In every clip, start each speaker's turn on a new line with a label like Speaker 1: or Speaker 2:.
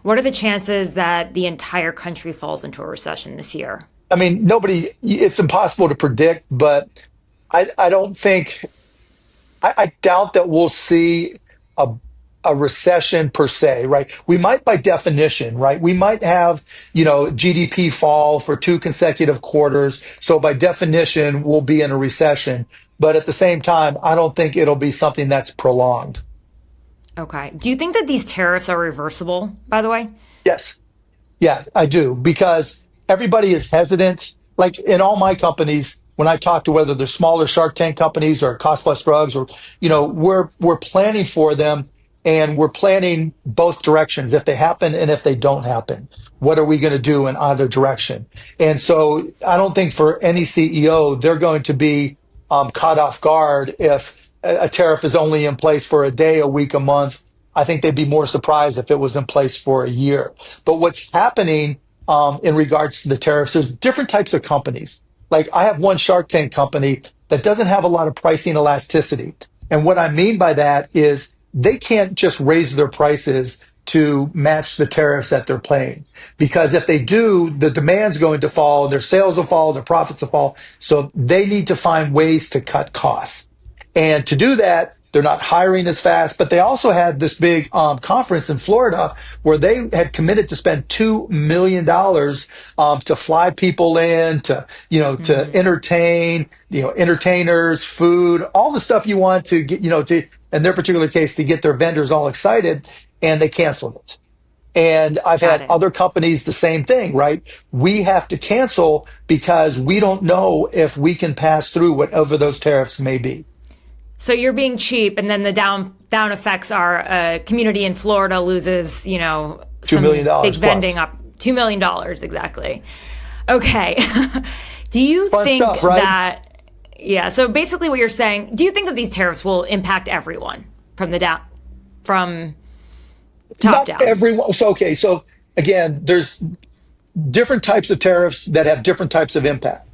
Speaker 1: What are the chances that the entire country falls into a recession this year?
Speaker 2: I mean, it's impossible to predict, but I don't think, I doubt that we'll see a, a recession per se, right? We might by definition, right? We might have, GDP fall for two consecutive quarters. So by definition, we'll be in a recession. But at the same time, I don't think it'll be something that's prolonged.
Speaker 1: Okay. Do you think that these tariffs are reversible, by the way?
Speaker 2: Yes. Yeah, I do, because everybody is hesitant. Like in all my companies, when I talk to whether they're smaller Shark Tank companies or cost plus drugs, or we're planning for them, and we're planning both directions. If they happen and if they don't happen, what are we going to do in either direction? And so I don't think for any CEO they're going to be caught off guard if a tariff is only in place for a day, a week, a month. I think they'd be more surprised if it was in place for a year. But what's happening in regards to the tariffs, there's different types of companies. Like I have one Shark Tank company that doesn't have a lot of pricing elasticity. And what I mean by that is they can't just raise their prices to match the tariffs that they're paying. Because if they do, the demand's going to fall, their sales will fall, their profits will fall. So they need to find ways to cut costs. And to do that, they're not hiring as fast, but they also had this big conference in Florida where they had committed to spend $2 million to fly people in, to entertain, entertainers, food, all the stuff you want to get, in their particular case, to get their vendors all excited, and they canceled it. And I've
Speaker 1: Got
Speaker 2: had
Speaker 1: it.
Speaker 2: other companies the same thing, right? We have to cancel because we don't know if we can pass through whatever those tariffs may be.
Speaker 1: So you're being cheap, and then the down effects are a community in Florida loses,
Speaker 2: $2 million
Speaker 1: some big
Speaker 2: plus.
Speaker 1: vending up $2 million exactly. Okay. Do you
Speaker 2: Fun
Speaker 1: think
Speaker 2: stuff, right?
Speaker 1: that? Yeah. So basically, what you're saying, do you think that these tariffs will impact everyone from top
Speaker 2: Not
Speaker 1: down?
Speaker 2: everyone. So, okay. So again, there's different types of tariffs that have different types of impact.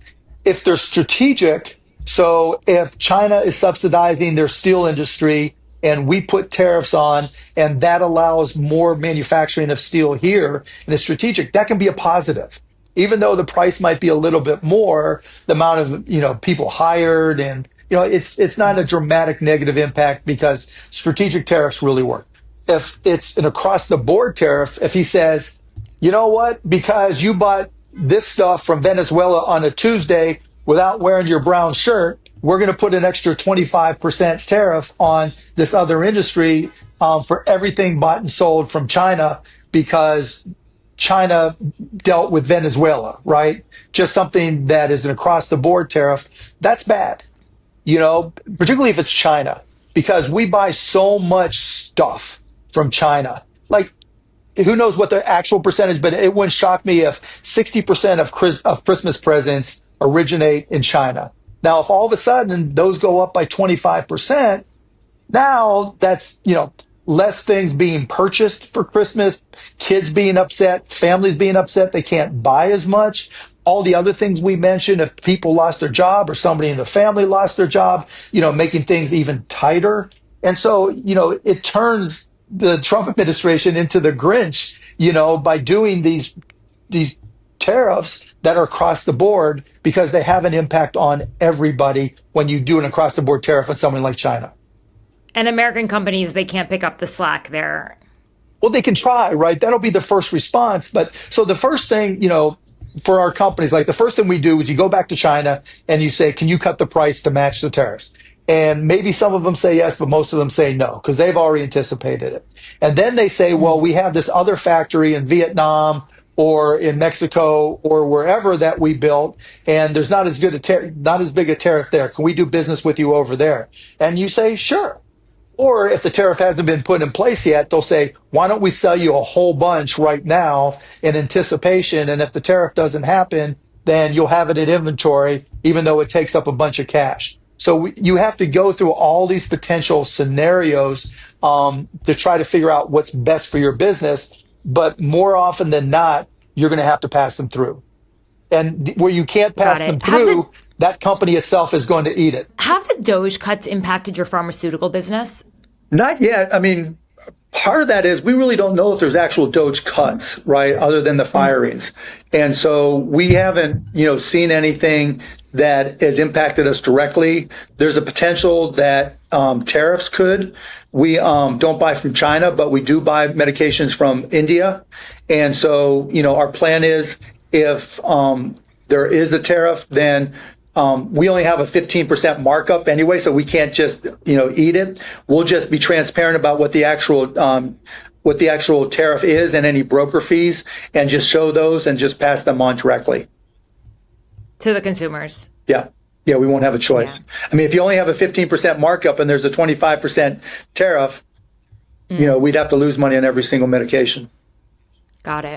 Speaker 2: If they're strategic, so if China is subsidizing their steel industry and we put tariffs on, and that allows more manufacturing of steel here and it's strategic, that can be a positive. Even though the price might be a little bit more, the amount of, people hired, and it's not a dramatic negative impact because strategic tariffs really work. If it's an across the board tariff, if he says, you know what, because you bought this stuff from Venezuela on a Tuesday without wearing your brown shirt, we're going to put an extra 25% tariff on this other industry for everything bought and sold from China because China dealt with Venezuela, right? Just something that is an across the board tariff. That's bad, particularly if it's China, because we buy so much stuff from China. Like, who knows what the actual percentage, but it wouldn't shock me if 60% of Christmas presents originate in China. Now, if all of a sudden those go up by 25%, now that's, less things being purchased for Christmas, kids being upset, families being upset, they can't buy as much. All the other things we mentioned, if people lost their job or somebody in the family lost their job, making things even tighter. And so, it turns the Trump administration into the Grinch, by doing these tariffs that are across the board because they have an impact on everybody when you do an across the board tariff on someone like China.
Speaker 1: And American companies, they can't pick up the slack there.
Speaker 2: Well, they can try, right? That'll be the first response. But so the first thing, for our companies, like the first thing we do is you go back to China and you say, can you cut the price to match the tariffs? And maybe some of them say yes, but most of them say no, because they've already anticipated it. And then they say, well, we have this other factory in Vietnam or in Mexico or wherever that we built, and there's not as not as big a tariff there. Can we do business with you over there? And you say, sure. Or if the tariff hasn't been put in place yet, they'll say, why don't we sell you a whole bunch right now in anticipation? And if the tariff doesn't happen, then you'll have it in inventory, even though it takes up a bunch of cash. So you have to go through all these potential scenarios to try to figure out what's best for your business. But more often than not, you're going to have to pass them through. And where you can't
Speaker 1: Got
Speaker 2: pass them
Speaker 1: it.
Speaker 2: through, that company itself is going to eat it.
Speaker 1: Have the DOGE cuts impacted your pharmaceutical business?
Speaker 2: Not yet. I mean, Part of that is we really don't know if there's actual DOGE cuts, right, other than the firings. And so we haven't, seen anything that has impacted us directly. There's a potential that tariffs could. We don't buy from China, but we do buy medications from India. And so, our plan is if there is a tariff, then we only have a 15% markup anyway, so we can't just, eat it. We'll just be transparent about what the actual tariff is and any broker fees, and just show those and just pass them on directly
Speaker 1: to the consumers.
Speaker 2: Yeah, we won't have a choice. Yeah. I mean, if you only have a 15% markup and there's a 25% tariff, we'd have to lose money on every single medication.
Speaker 1: Got it.